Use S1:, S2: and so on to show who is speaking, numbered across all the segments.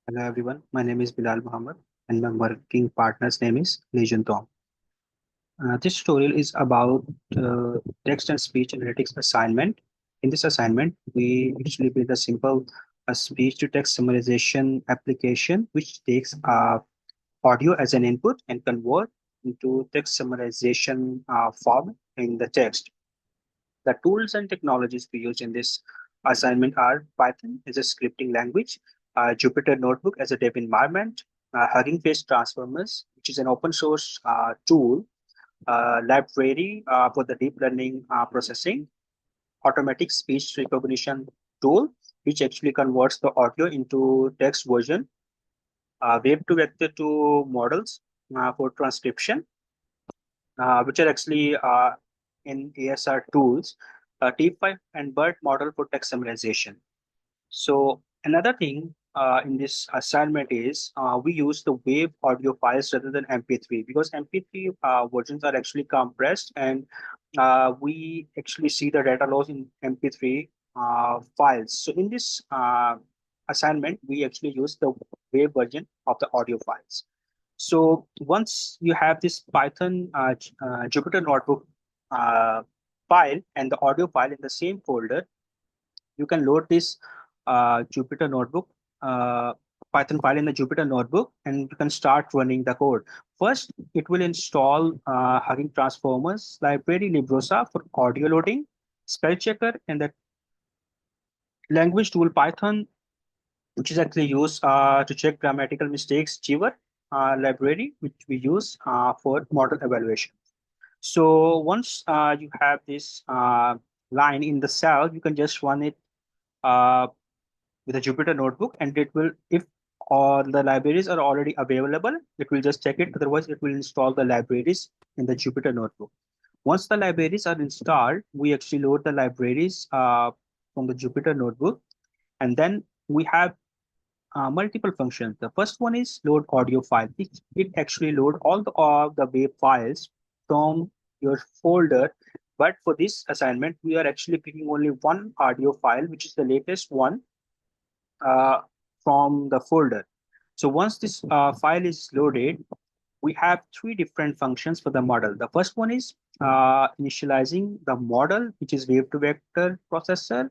S1: Hello everyone, my name is Bilal Muhammad and my working partner's name is Legion Tom. This tutorial is about text and speech analytics assignment. In this assignment, we actually build a simple speech to text summarization application which takes audio as an input and convert into text summarization form in the text. The tools and technologies we use in this assignment are Python as a scripting language, Jupyter Notebook as a dev environment, Hugging Face Transformers, which is an open source tool, library for the deep learning processing, automatic speech recognition tool, which actually converts the audio into text version, wave to vector to models for transcription, which are actually in ASR tools, T5 and BERT model for text summarization. So another thing in this assignment is we use the wave audio files rather than MP3 because MP3 versions are actually compressed and we actually see the data loss in MP3 files. So in this assignment, we actually use the wave version of the audio files. So once you have this Python Jupyter Notebook file and the audio file in the same folder, you can load this Jupyter Notebook Python file in the Jupyter Notebook, and you can start running the code. First, it will install Hugging Transformers library Librosa for audio loading, spell checker, and the language tool Python, which is actually used to check grammatical mistakes, Chiver library, which we use for model evaluation. So once you have this line in the cell, you can just run it uh, with a Jupyter notebook, and it will, if all the libraries are already available, it will just check it. Otherwise, it will install the libraries in the Jupyter notebook. Once the libraries are installed, we actually load the libraries from the Jupyter notebook, and then we have multiple functions. The first one is load audio file. It actually load all the wave files from your folder. But for this assignment, we are actually picking only one audio file, which is the latest one uh, from the folder. So once this file is loaded, we have three different functions for the model. The first one is initializing the model, which is wave to vector processor.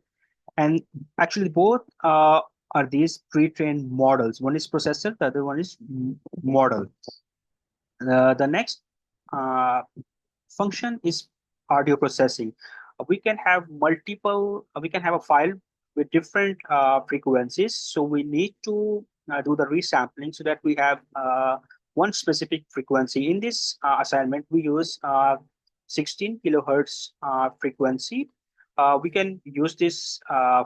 S1: And actually both are these pre-trained models. One is processor, the other one is model. The next uh, function is audio processing. We can have a file with different frequencies. So we need to do the resampling so that we have one specific frequency. In this assignment, we use 16 kilohertz frequency. We can use this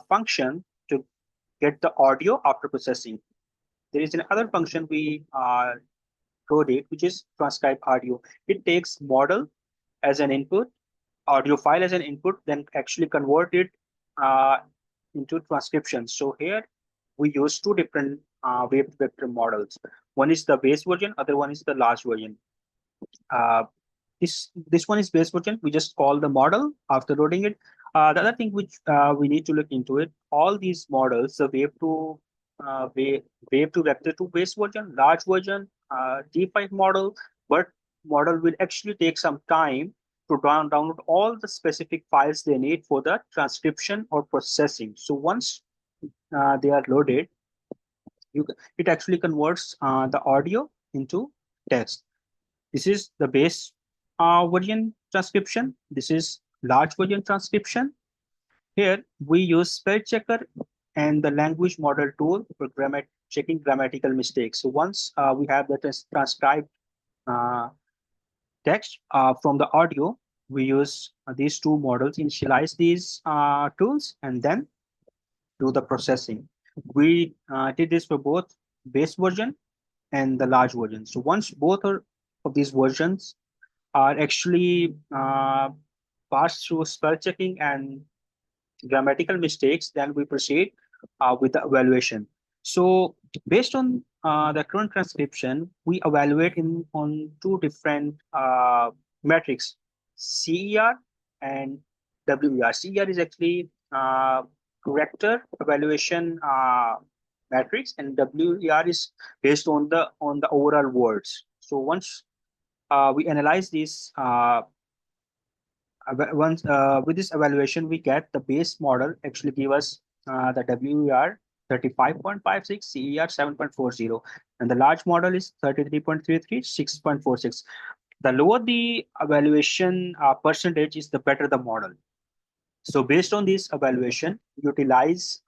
S1: function to get the audio after processing. There is another function we coded, which is transcribe audio. It takes model as an input, audio file as an input, then actually convert it uh, into transcription. So here we use two different wave vector models. One is the base version, other one is the large version. Uh, this one is base version. We just call the model after loading it. The other thing which we need to look into it, all these models, the wave to vector to base version, large version, D5 model, but model will actually take some time to download all the specific files they need for the transcription or processing. So once they are loaded, it actually converts the audio into text. This is the base version transcription. This is large version transcription. Here we use spell checker and the language model tool for checking grammatical mistakes. So once we have the transcribed uh, text from the audio, we use these two models, initialize these tools, and then do the processing. We did this for both base version and the large version. So once of these versions are actually passed through spell checking and grammatical mistakes, then we proceed with the evaluation. So based on the current transcription, we evaluate on two different metrics, CER and WER. CER is actually corrector evaluation matrix, and WER is based on the overall words. So once we analyze this, once with this evaluation, we get the base model actually give us the WER 35.56, CER 7.40, and the large model is 33.33, 6.46. The lower the evaluation percentage is, the better the model. So based on this evaluation, utilize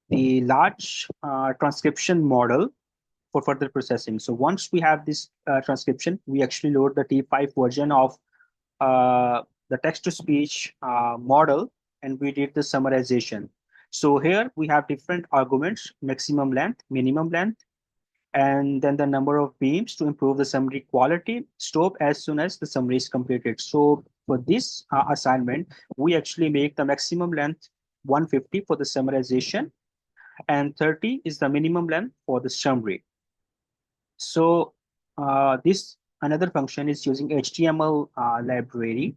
S1: the large transcription model for further processing. So once we have this transcription, we actually load the T5 version of the text-to-speech model, and we did the summarization. So here we have different arguments: maximum length, minimum length, and then the number of beams to improve the summary quality. Stop as soon as the summary is completed. So for this assignment, we actually make the maximum length 150 for the summarization, and 30 is the minimum length for the summary. So this another function is using HTML library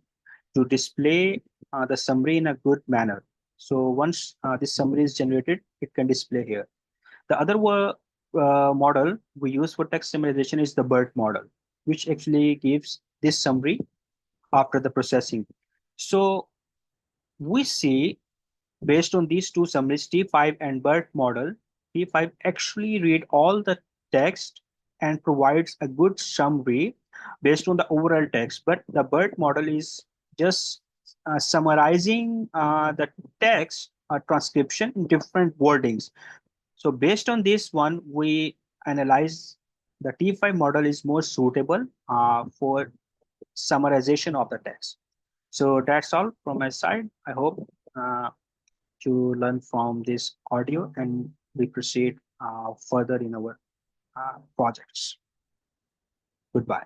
S1: to display the summary in a good manner. So once this summary is generated, it can display here. The other model we use for text summarization is the BERT model, which actually gives this summary after the processing. So we see, based on these two summaries, T5 and BERT model, T5 actually read all the text and provides a good summary based on the overall text. But the BERT model is just summarizing the text transcription in different wordings. So based on this one, we analyze the T5 model is more suitable for summarization of the text. So that's all from my side. I hope to learn from this audio, and we proceed further in our projects. Goodbye.